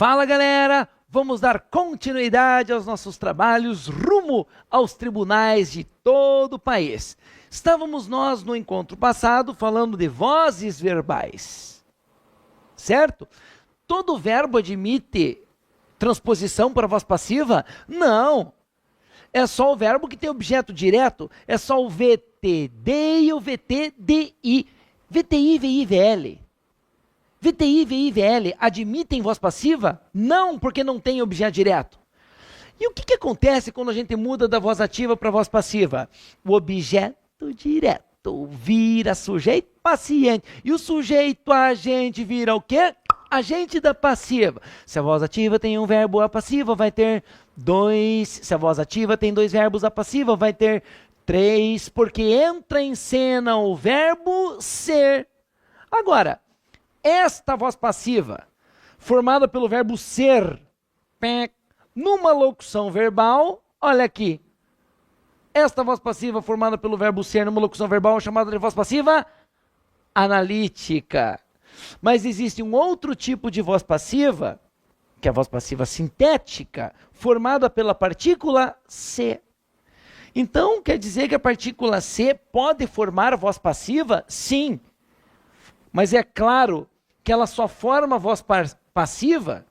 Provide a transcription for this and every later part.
Fala, galera! Vamos dar continuidade aos nossos trabalhos rumo aos tribunais de todo o país. Estávamos nós no encontro passado falando de vozes verbais, certo? Todo verbo admite transposição para voz passiva? Não! É só o verbo que tem objeto direto, é só o VTD e o VTDI. VTI, VI, VL. VTI, VI, VL admitem voz passiva? Não, porque não tem objeto direto. E o que acontece quando a gente muda da voz ativa para voz passiva? O objeto direto vira sujeito paciente. E o sujeito agente vira o quê? Agente da passiva. Se a voz ativa tem um verbo, a passiva vai ter 2. Se a voz ativa tem 2 verbos, a passiva vai ter 3, porque entra em cena o verbo ser. Agora, esta voz passiva, formada pelo verbo ser, numa locução verbal, olha aqui. Esta voz passiva formada pelo verbo ser numa locução verbal é chamada de voz passiva analítica. Mas existe um outro tipo de voz passiva, que é a voz passiva sintética, formada pela partícula C. Então, quer dizer que a partícula C pode formar voz passiva? Sim. Mas é claro que ela só forma voz passiva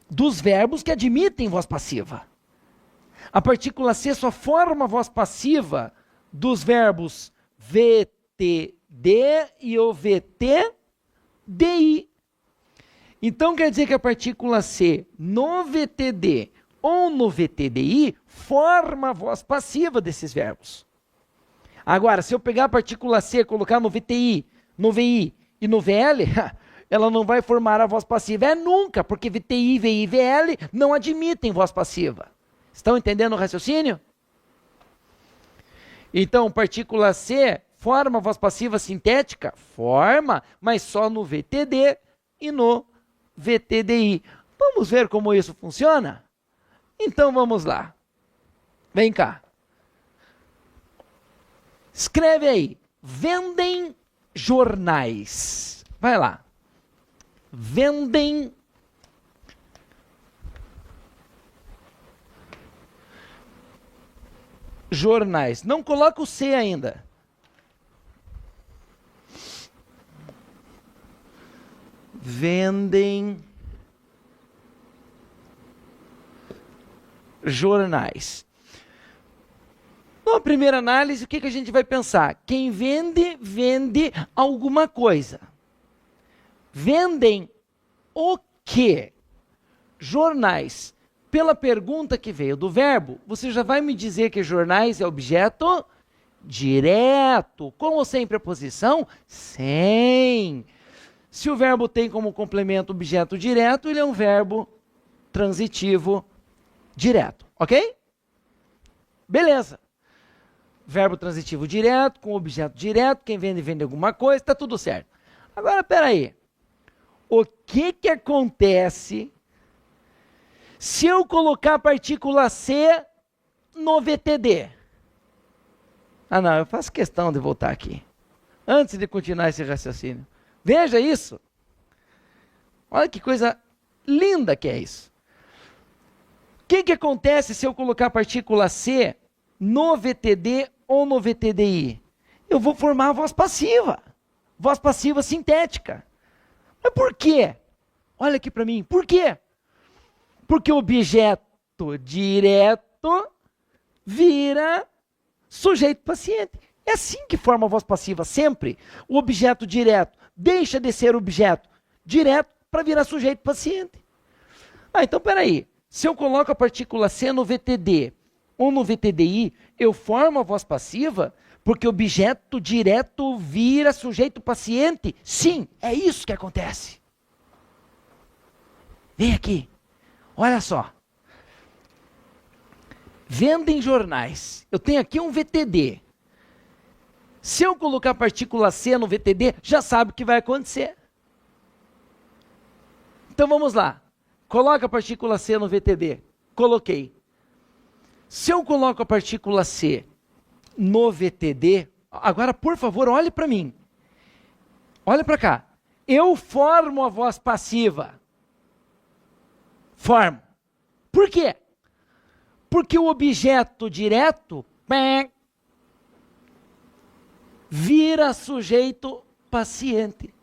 dos verbos que admitem voz passiva. A partícula C só forma voz passiva dos verbos VTD e o VTDI. Então quer dizer que a partícula C no VTD ou no VTDI forma a voz passiva desses verbos. Agora, se eu pegar a partícula C e colocar no VTI, no VI e no VL, ela não vai formar a voz passiva. É nunca, porque VTI, VI e VL não admitem voz passiva. Estão entendendo o raciocínio? Então, partícula C forma voz passiva sintética? Forma, mas só no VTD e no VTDI. Vamos ver como isso funciona? Então vamos lá. Vem cá. Escreve aí. Vendem jornais. Vai lá. Vendem jornais. Não coloca o C ainda. Vendem jornais. Na primeira análise, o que a gente vai pensar? Quem vende, vende alguma coisa. Vendem o quê? Jornais. Pela pergunta que veio do verbo, você já vai me dizer que jornais é objeto direto. Com ou sem preposição? Sem. Se o verbo tem como complemento objeto direto, ele é um verbo transitivo direto, ok? Beleza. Verbo transitivo direto, com objeto direto, quem vende, vende alguma coisa, está tudo certo. Agora, peraí. O que acontece se eu colocar a partícula C no VTD? Ah, não, eu faço questão de voltar aqui, antes de continuar esse raciocínio. Veja isso. Olha que coisa linda que é isso. O que acontece se eu colocar a partícula C no VTD ou no VTDI? Eu vou formar a voz passiva sintética. Mas por quê? Olha aqui para mim, por quê? Porque o objeto direto vira sujeito paciente. É assim que forma a voz passiva, sempre. O objeto direto deixa de ser objeto direto para virar sujeito paciente. Ah, então peraí. Se eu coloco a partícula C no VTD ou no VTDI, eu formo a voz passiva porque o objeto direto vira sujeito paciente? Sim, é isso que acontece. Vem aqui. Olha só. Vendem jornais. Eu tenho aqui um VTD. Se eu colocar a partícula C no VTD, já sabe o que vai acontecer. Então vamos lá. Coloca a partícula C no VTD. Coloquei. Se eu coloco a partícula C no VTD, agora por favor, olhe para mim. Olha para cá. Eu formo a voz passiva. Formam. Por quê? Porque o objeto direto vira sujeito paciente.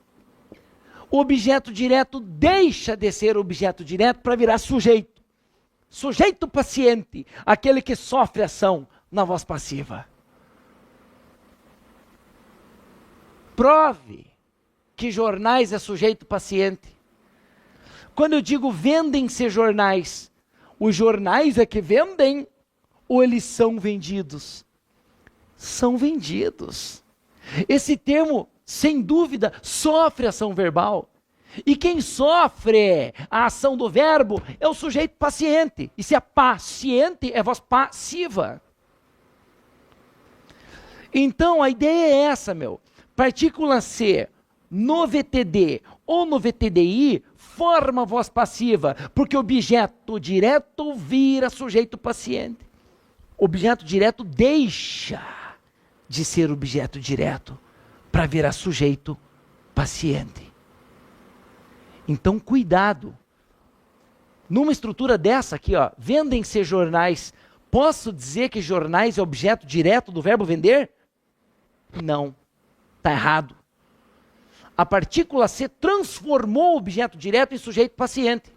O objeto direto deixa de ser objeto direto para virar sujeito. Sujeito paciente, aquele que sofre ação na voz passiva. Prove que jornais é sujeito paciente. Quando eu digo vendem-se jornais, os jornais é que vendem ou eles são vendidos? São vendidos. Esse termo, sem dúvida, sofre ação verbal. E quem sofre a ação do verbo é o sujeito paciente. E se é paciente, é voz passiva. Então, a ideia é essa, meu. Partícula C no VTD ou no VTDI forma voz passiva, porque objeto direto vira sujeito paciente. Objeto direto deixa de ser objeto direto para virar sujeito paciente. Então, cuidado. Numa estrutura dessa aqui, ó, vendem-se jornais. Posso dizer que jornais é objeto direto do verbo vender? Não. Está errado. A partícula C transformou o objeto direto em sujeito paciente.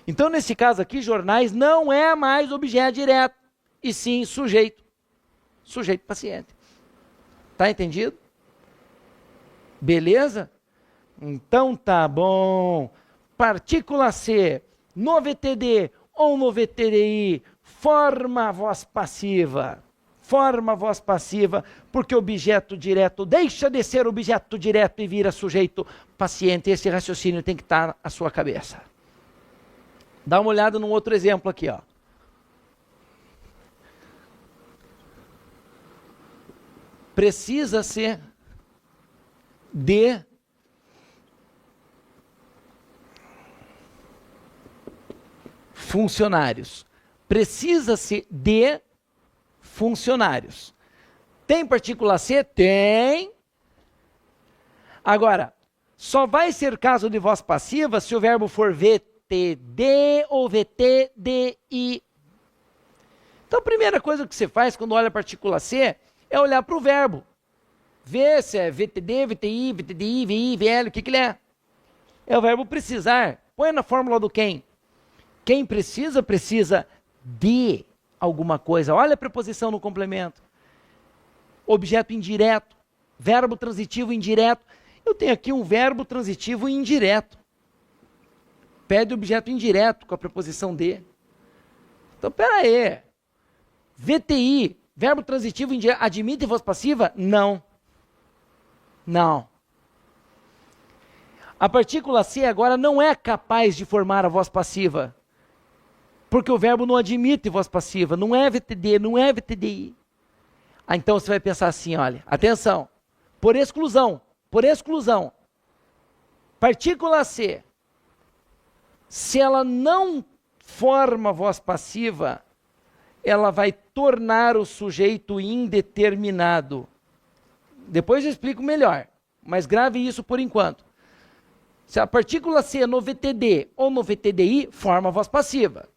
Então, nesse caso aqui, jornais não é mais objeto direto, e sim sujeito. Sujeito paciente. Tá entendido? Beleza? Então tá bom. Partícula C no VTD ou no VTDI forma a voz passiva. Forma a voz passiva porque o objeto direto deixa de ser objeto direto e vira sujeito paciente. Esse raciocínio tem que estar na sua cabeça. Dá uma olhada num outro exemplo aqui, ó. Precisa-se de funcionários. Precisa-se de funcionários. Tem partícula C? Tem. Agora, só vai ser caso de voz passiva se o verbo for VTD ou VTDI. Então, a primeira coisa que você faz quando olha a partícula C é olhar para o verbo. Ver se é VTD, VTI, VTDI, VI, VL, o que ele é. É o verbo precisar. Põe na fórmula do quem. Quem precisa, precisa de alguma coisa. Olha a preposição no complemento. Objeto indireto. Verbo transitivo indireto. Eu tenho aqui um verbo transitivo indireto. Pede objeto indireto com a preposição de. Então, pera aí. VTI, verbo transitivo indireto, admite voz passiva? Não. Não. A partícula C agora não é capaz de formar a voz passiva. Porque o verbo não admite voz passiva. Não é VTD, não é VTDI. Então você vai pensar assim, olha, atenção. Por exclusão. Partícula C. Se ela não forma voz passiva, ela vai tornar o sujeito indeterminado. Depois eu explico melhor, mas grave isso por enquanto. Se a partícula C no VTD ou no VTDI, forma voz passiva.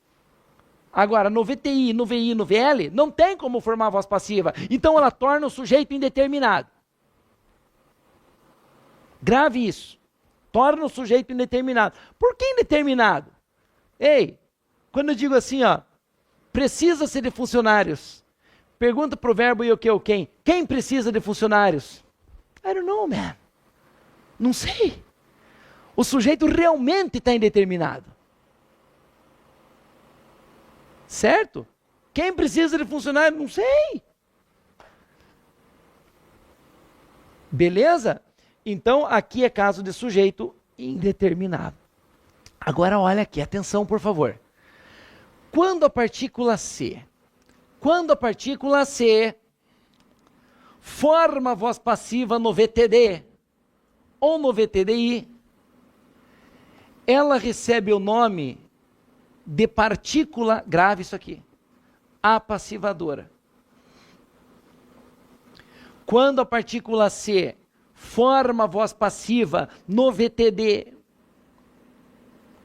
Agora, no VTI, no VI, no VL, não tem como formar voz passiva. Então ela torna o sujeito indeterminado. Grave isso. Torna o sujeito indeterminado. Por que indeterminado? Ei, quando eu digo assim, ó, precisa-se de funcionários. Pergunta para o verbo e o que ou quem. Quem precisa de funcionários? I don't know, man. Não sei. O sujeito realmente está indeterminado. Certo? Quem precisa de funcionário? Não sei. Beleza? Então, aqui é caso de sujeito indeterminado. Agora, olha aqui, atenção, por favor. Quando a partícula C forma a voz passiva no VTD ou no VTDI, ela recebe o nome de partícula, grave isso aqui, apassivadora. Quando a partícula C forma a voz passiva no VTD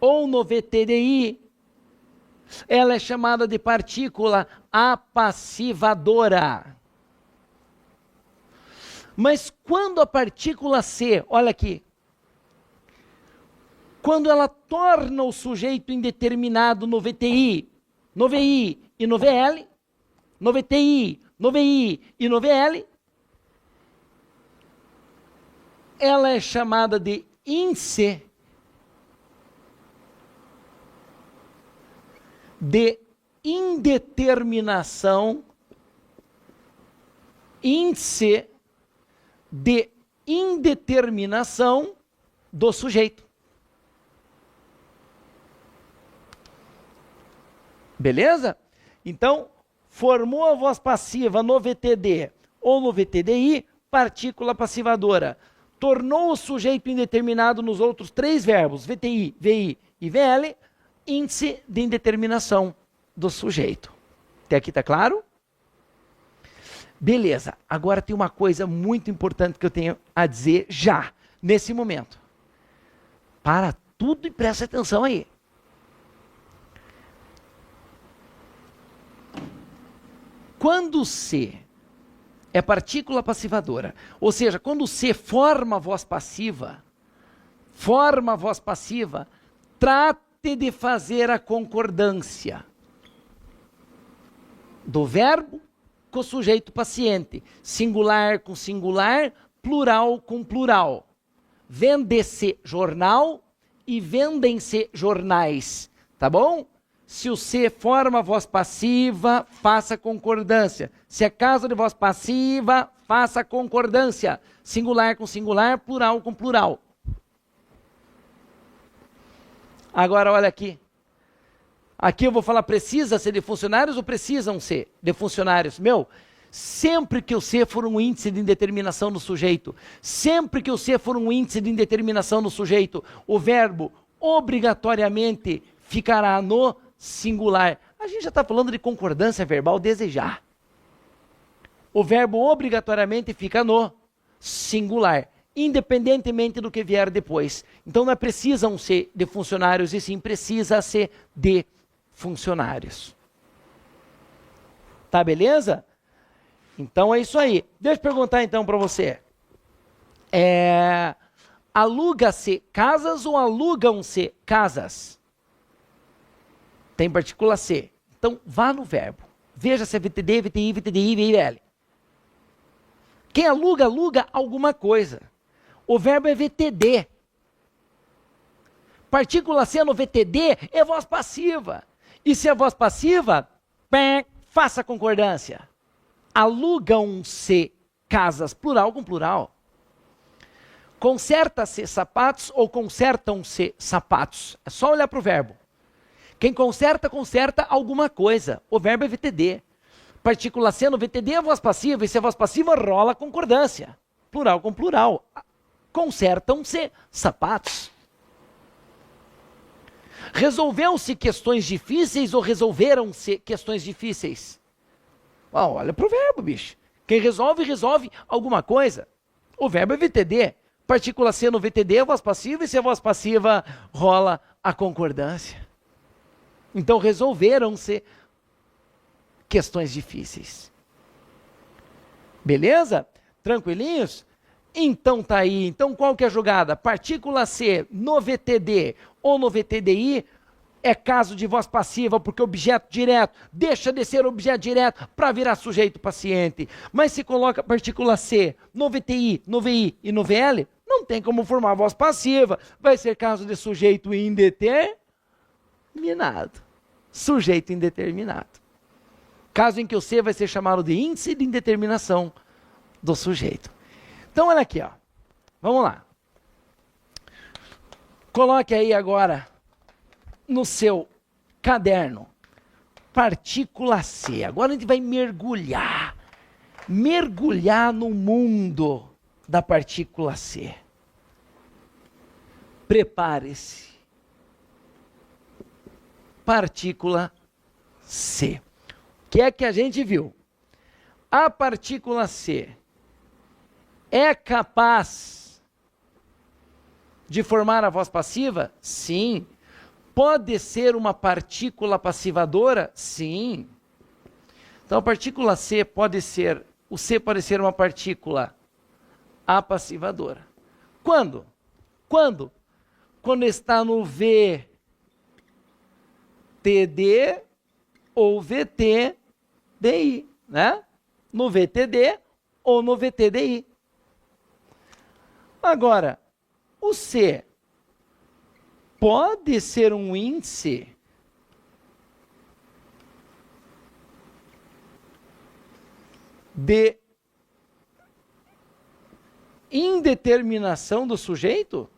ou no VTDI, ela é chamada de partícula apassivadora. Mas quando a partícula C, olha aqui, quando ela torna o sujeito indeterminado no VTI, no VI e no VL, no VTI, no VI e no VL, ela é chamada de índice de indeterminação, índice de indeterminação do sujeito. Beleza? Então, formou a voz passiva no VTD ou no VTDI, partícula passivadora. Tornou o sujeito indeterminado nos outros três verbos, VTI, VI e VL, índice de indeterminação do sujeito. Até aqui tá claro? Beleza. Agora tem uma coisa muito importante que eu tenho a dizer já, nesse momento. Para tudo e presta atenção aí. Quando C é partícula passivadora, ou seja, quando C forma a voz passiva, trate de fazer a concordância do verbo com o sujeito paciente, singular com singular, plural com plural. Vende-se jornal e vendem-se jornais, tá bom? Se o C forma voz passiva, faça concordância. Se é caso de voz passiva, faça concordância. Singular com singular, plural com plural. Agora, olha aqui. Aqui eu vou falar precisa ser de funcionários ou precisam ser de funcionários. Sempre que o C for um índice de indeterminação no sujeito, o verbo obrigatoriamente ficará no singular. A gente já está falando de concordância verbal desejar. O verbo obrigatoriamente fica no singular, independentemente do que vier depois. Então não é precisam ser de funcionários, e sim precisa ser de funcionários. Tá beleza? Então é isso aí. Deixa eu perguntar então para você. Aluga-se casas ou alugam-se casas? Tem partícula C. Então, vá no verbo. Veja se é VTD, VTI, VTDI, VIL. Quem aluga, aluga alguma coisa. O verbo é VTD. Partícula C no VTD é voz passiva. E se é voz passiva, faça concordância. Alugam-se casas, plural com plural. Conserta-se sapatos ou consertam-se sapatos. É só olhar para o verbo. Quem conserta, conserta alguma coisa. O verbo é VTD. Partícula C no VTD é voz passiva, e se é voz passiva, rola concordância. Plural com plural. Consertam-se sapatos. Resolveu-se questões difíceis ou resolveram-se questões difíceis? Olha pro verbo, bicho. Quem resolve, resolve alguma coisa. O verbo é VTD. Partícula C no VTD é voz passiva, e se é voz passiva, rola a concordância. Então resolveram-se questões difíceis. Beleza? Tranquilinhos? Então tá aí. Então qual que é a jogada? Partícula C no VTD ou no VTDI é caso de voz passiva, porque objeto direto deixa de ser objeto direto para virar sujeito paciente. Mas se coloca partícula C no VTI, no VI e no VL, não tem como formar voz passiva. Vai ser caso de sujeito indeterminado. Sujeito indeterminado. Caso em que o C vai ser chamado de índice de indeterminação do sujeito. Então, olha aqui, ó. Vamos lá. Coloque aí agora no seu caderno partícula C. Agora a gente vai mergulhar no mundo da partícula C. Prepare-se. Partícula C. O que é que a gente viu? A partícula C é capaz de formar a voz passiva? Sim. pode ser uma partícula passivadora? Sim. Então a partícula C pode ser, o C pode ser uma partícula apassivadora. Quando? Quando? Quando está no VTD ou VTDI, né? No VTD ou no VTDI. Agora, o C pode ser um índice de indeterminação do sujeito?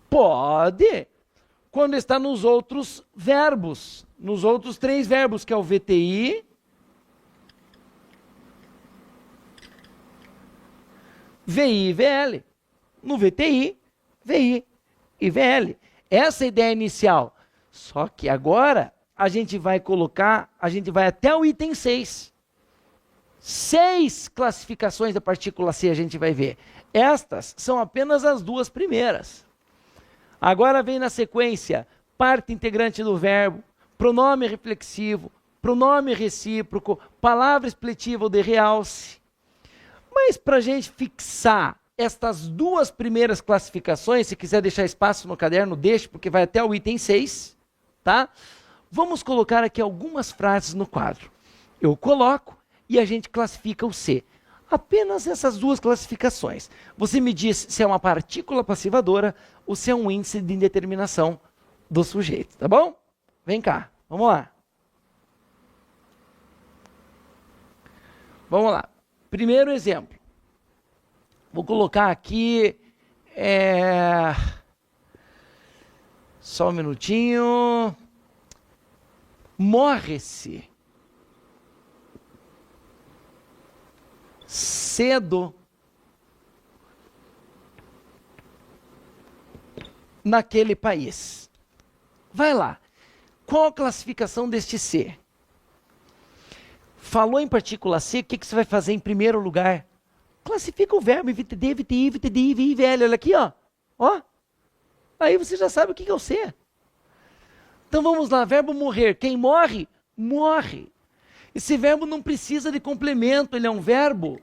Pode, quando está nos outros verbos, nos outros 3 verbos, que é o VTI, VI e VL. No VTI, VI e VL. Essa é a ideia inicial. Só que agora a gente vai colocar, a gente vai até o item 6. 6 classificações da partícula C a gente vai ver. Estas são apenas as 2 primeiras. Agora vem na sequência, parte integrante do verbo, pronome reflexivo, pronome recíproco, palavra expletiva ou de realce. Mas para a gente fixar estas 2 primeiras classificações, se quiser deixar espaço no caderno, deixe, porque vai até o item 6, tá? Vamos colocar aqui algumas frases no quadro. Eu coloco e a gente classifica o C. Apenas essas 2 classificações. Você me diz se é uma partícula passivadora ou se é um índice de indeterminação do sujeito, tá bom? Vem cá, vamos lá. Vamos lá. Primeiro exemplo. Vou colocar aqui... Só um minutinho. Morre-se cedo naquele país. Vai lá. Qual a classificação deste C? Falou em partícula C, o que você vai fazer em primeiro lugar? Classifica o verbo VTD, VTI, VTDI, VI, VL. Olha aqui, ó. Ó. Aí você já sabe o que é o C. Então vamos lá, verbo morrer. Quem morre? Morre. Esse verbo não precisa de complemento, ele é um verbo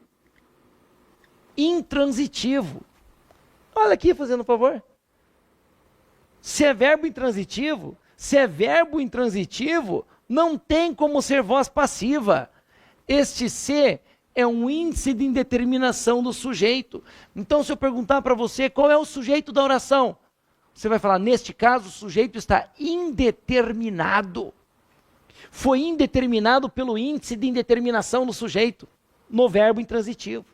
intransitivo. Olha aqui, fazendo um favor. Se é verbo intransitivo, não tem como ser voz passiva. Este C é um índice de indeterminação do sujeito. Então, se eu perguntar para você qual é o sujeito da oração, você vai falar, neste caso, o sujeito está indeterminado. Foi indeterminado pelo índice de indeterminação do sujeito, no verbo intransitivo.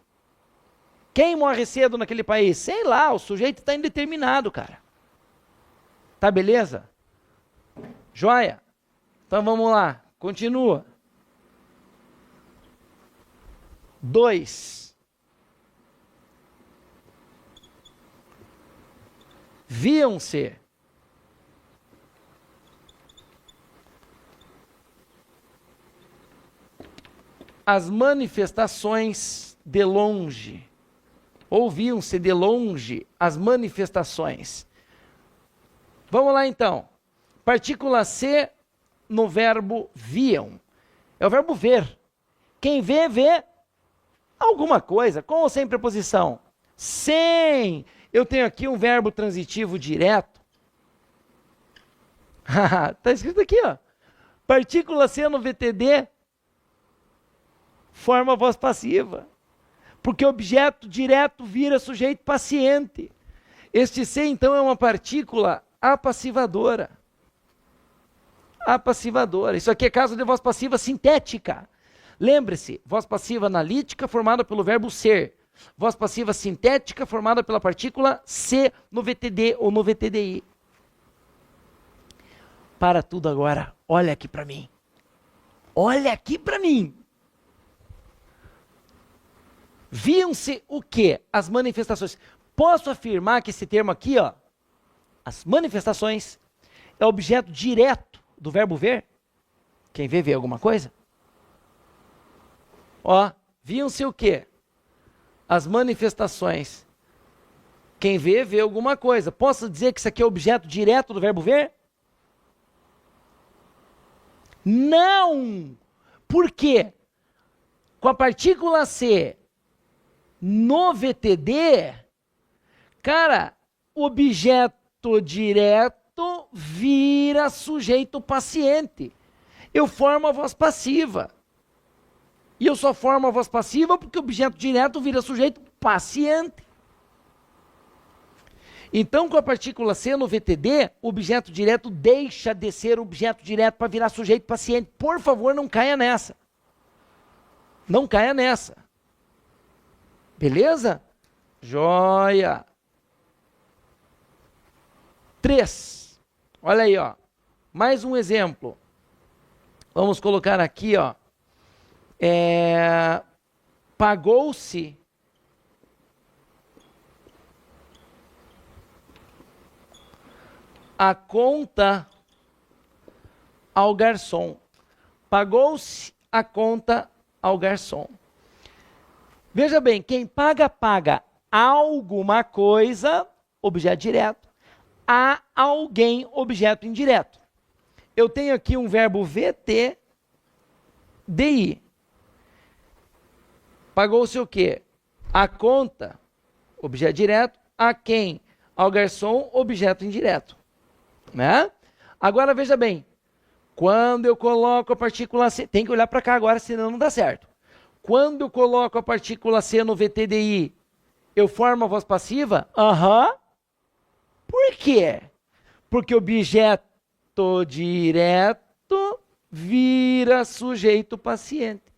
Quem morre cedo naquele país? Sei lá, o sujeito está indeterminado, cara. Tá beleza? Joia? Então vamos lá, continua. 2. Viam-se as manifestações de longe. Ouviam-se de longe as manifestações. Vamos lá então. Partícula C no verbo viam. É o verbo ver. Quem vê, vê alguma coisa. Com ou sem preposição? Sem. Eu tenho aqui um verbo transitivo direto. Está escrito aqui, ó. Partícula C no VTD forma voz passiva. Porque objeto direto vira sujeito paciente. Este C, então, é uma partícula apassivadora. Apassivadora. Isso aqui é caso de voz passiva sintética. Lembre-se, voz passiva analítica formada pelo verbo ser. Voz passiva sintética formada pela partícula C no VTD ou no VTDI. Para tudo agora. Olha aqui para mim. Olha aqui para mim. Viam-se o quê? As manifestações. Posso afirmar que esse termo aqui, ó, as manifestações, é objeto direto do verbo ver? Quem vê, vê alguma coisa? Ó, viam-se o quê? As manifestações. Quem vê, vê alguma coisa. Posso dizer que isso aqui é objeto direto do verbo ver? Não! Por quê? Com a partícula C no VTD, cara, objeto direto vira sujeito paciente. Eu formo a voz passiva. E eu só formo a voz passiva porque o objeto direto vira sujeito paciente. Então, com a partícula C no VTD, o objeto direto deixa de ser objeto direto para virar sujeito paciente. Por favor, não caia nessa. Não caia nessa. Beleza? Joia. 3. Olha aí, ó. Mais um exemplo. Vamos colocar aqui, ó. Pagou-se a conta ao garçom. Pagou-se a conta ao garçom. Veja bem, quem paga, paga alguma coisa, objeto direto, a alguém, objeto indireto. Eu tenho aqui um verbo VT, DI. Pagou-se o quê? A conta, objeto direto, a quem? Ao garçom, objeto indireto. Né? Agora veja bem, quando eu coloco a partícula C, tem que olhar para cá agora, senão não dá certo. Quando eu coloco a partícula C no VTDI, eu formo a voz passiva? Aham. Por quê? Porque objeto direto vira sujeito paciente.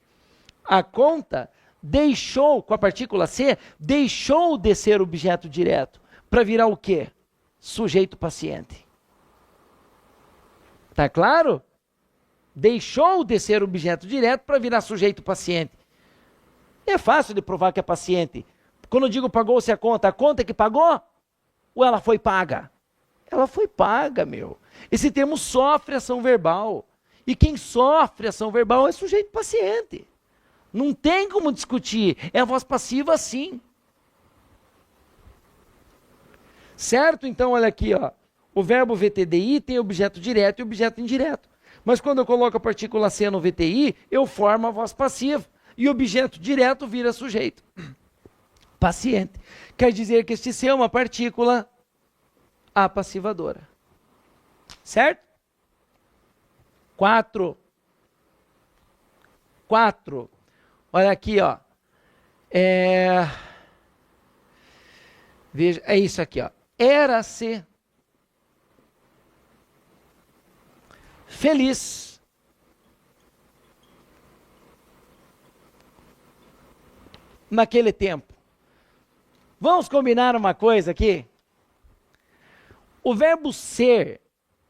A conta deixou, com a partícula C, deixou de ser objeto direto para virar o quê? Sujeito paciente. Tá claro? Deixou de ser objeto direto para virar sujeito paciente. É fácil de provar que é paciente. Quando eu digo pagou-se a conta é que pagou? Ou ela foi paga? Ela foi paga, meu. Esse termo sofre ação verbal. E quem sofre ação verbal é sujeito paciente. Não tem como discutir. É a voz passiva, sim. Certo? Então, olha aqui, ó. O verbo VTDI tem objeto direto e objeto indireto. Mas quando eu coloco a partícula C no VTI, eu formo a voz passiva. E o objeto direto vira sujeito. Paciente. Quer dizer que este C é uma partícula apassivadora. Certo? 4. Olha aqui, ó. Veja, é isso aqui, ó. Era-se feliz naquele tempo. Vamos combinar uma coisa aqui? O verbo ser,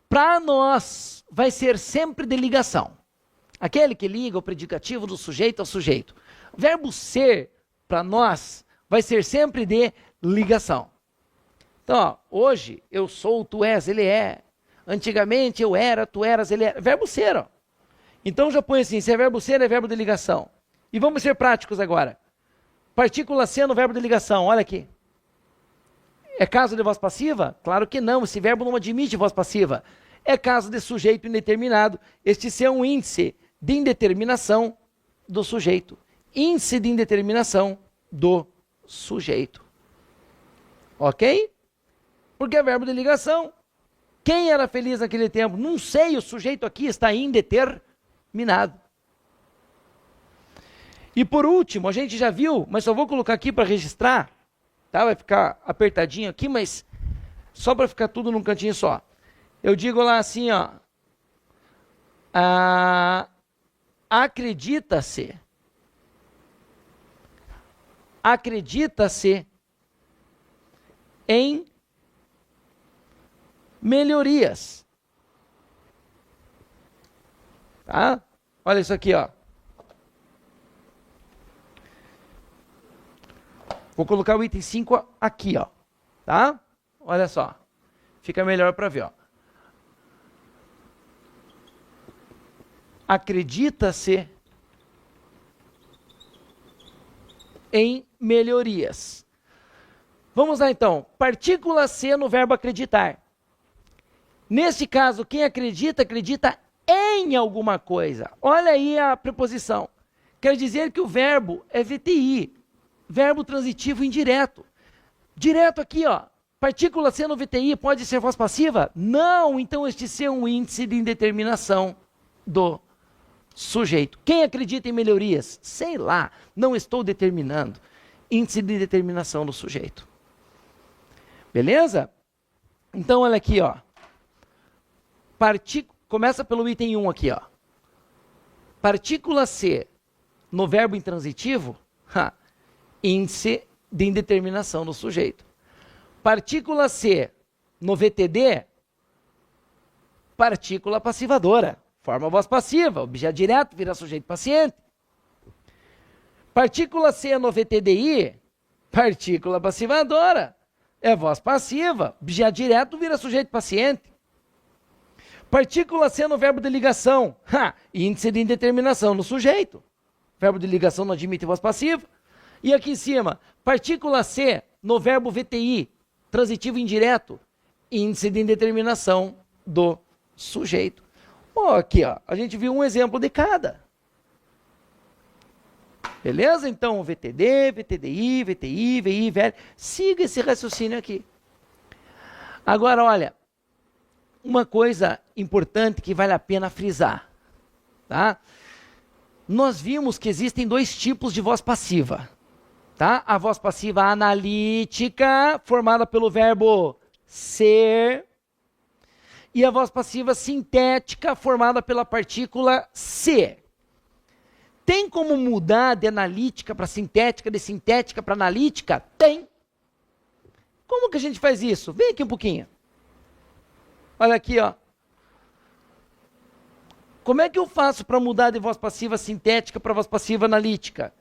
para nós, vai ser sempre de ligação. Aquele que liga o predicativo do sujeito ao sujeito. O verbo ser, para nós, vai ser sempre de ligação. Então, ó, hoje eu sou, tu és, ele é. Antigamente eu era, tu eras, ele era. Verbo ser, ó. Então já põe assim, se é verbo ser, é verbo de ligação. E vamos ser práticos agora. Partícula C no verbo de ligação, olha aqui. É caso de voz passiva? Claro que não, esse verbo não admite voz passiva. É caso de sujeito indeterminado. Este C é um índice de indeterminação do sujeito. Índice de indeterminação do sujeito. Ok? Porque é verbo de ligação. Quem era feliz naquele tempo? Não sei, o sujeito aqui está indeterminado. E por último, a gente já viu, mas só vou colocar aqui para registrar, tá? Vai ficar apertadinho aqui, mas só para ficar tudo num cantinho só. Eu digo lá assim, ó. Acredita-se. Acredita-se em melhorias. Tá? Olha isso aqui, ó. Vou colocar o item 5 aqui, ó. Tá? Olha só. Fica melhor para ver, ó. Acredita-se em melhorias. Vamos lá então. Partícula C no verbo acreditar. Nesse caso, quem acredita, acredita em alguma coisa. Olha aí a preposição. Quer dizer que o verbo é VTI, verbo transitivo indireto. Direto aqui, ó. Partícula C no VTI pode ser voz passiva? Não, então este C é um índice de indeterminação do sujeito. Quem acredita em melhorias? Sei lá, não estou determinando. Índice de determinação do sujeito. Beleza? Então, olha aqui, ó. Começa pelo item 1 aqui, ó. Partícula C no verbo intransitivo, índice de indeterminação do sujeito. Partícula C no VTD, partícula passivadora. Forma voz passiva, objeto direto vira sujeito paciente. Partícula C no VTDI, partícula passivadora. É voz passiva, objeto direto vira sujeito paciente. Partícula C no verbo de ligação, índice de indeterminação no sujeito. Verbo de ligação não admite voz passiva. E aqui em cima, partícula C no verbo VTI, transitivo indireto, índice de indeterminação do sujeito. Aqui, ó, a gente viu um exemplo de cada. Beleza? Então, VTD, VTDI, VTI, VI, VL. Siga esse raciocínio aqui. Agora, olha, uma coisa importante que vale a pena frisar, tá? Nós vimos que existem dois tipos de voz passiva, tá? A voz passiva analítica, formada pelo verbo ser, e a voz passiva sintética, formada pela partícula C. Tem como mudar de analítica para sintética, de sintética para analítica? Tem. Como que a gente faz isso? Vem aqui um pouquinho. Olha aqui, ó. Como é que eu faço para mudar de voz passiva sintética para voz passiva analítica?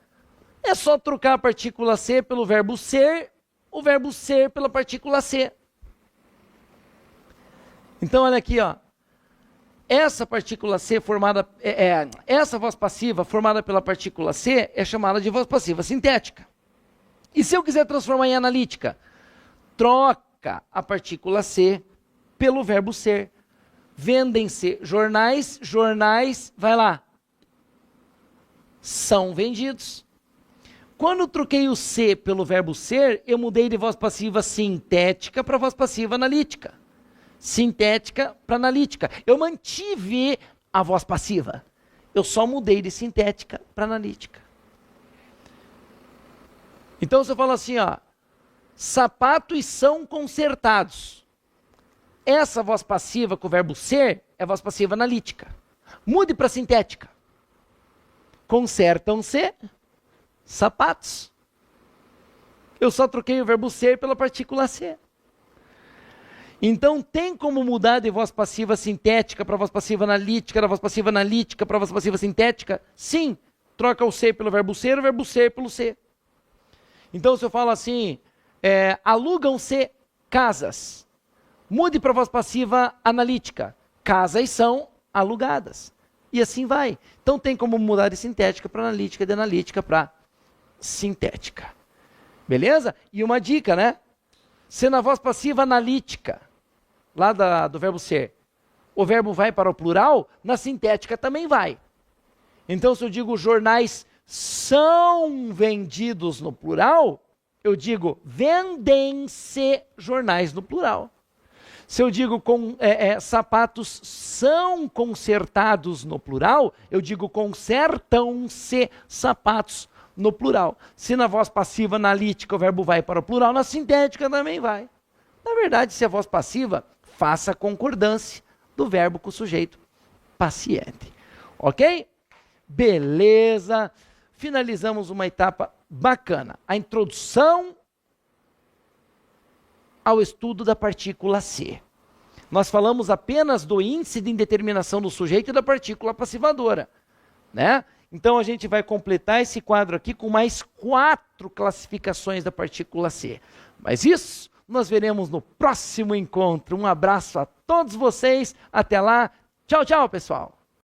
É só trocar a partícula C pelo verbo ser, o verbo ser pela partícula C. Então, olha aqui, ó. Essa partícula C formada, essa voz passiva formada pela partícula C é chamada de voz passiva sintética. E se eu quiser transformar em analítica? Troca a partícula C pelo verbo ser. Vendem-se jornais, jornais, vai lá, são vendidos. Quando eu troquei o C pelo verbo ser, eu mudei de voz passiva sintética para voz passiva analítica. Sintética para analítica. Eu mantive a voz passiva. Eu só mudei de sintética para analítica. Então, se eu falo assim, ó, sapatos são consertados. Essa voz passiva com o verbo ser é voz passiva analítica. Mude para sintética. Consertam-se sapatos. Eu só troquei o verbo ser pela partícula C. Então, tem como mudar de voz passiva sintética para voz passiva analítica, da voz passiva analítica para voz passiva sintética? Sim. Troca o C pelo verbo ser pelo C. Então, se eu falo assim, alugam-se casas. Mude para voz passiva analítica. Casas são alugadas. E assim vai. Então, tem como mudar de sintética para analítica, de analítica para sintética. Beleza? E uma dica, né? Se na voz passiva analítica, lá do verbo ser, o verbo vai para o plural, na sintética também vai. Então, se eu digo jornais são vendidos no plural, eu digo vendem-se jornais no plural. Se eu digo sapatos são consertados no plural, eu digo consertam-se sapatos no plural. Se na voz passiva analítica o verbo vai para o plural, na sintética também vai. Na verdade, se é voz passiva, faça a concordância do verbo com o sujeito paciente. Ok? Beleza. Finalizamos uma etapa bacana. A introdução ao estudo da partícula C. Nós falamos apenas do índice de indeterminação do sujeito e da partícula passivadora, né? Então, a gente vai completar esse quadro aqui com mais 4 classificações da partícula C. Mas isso nós veremos no próximo encontro. Um abraço a todos vocês. Até lá. Tchau, tchau, pessoal.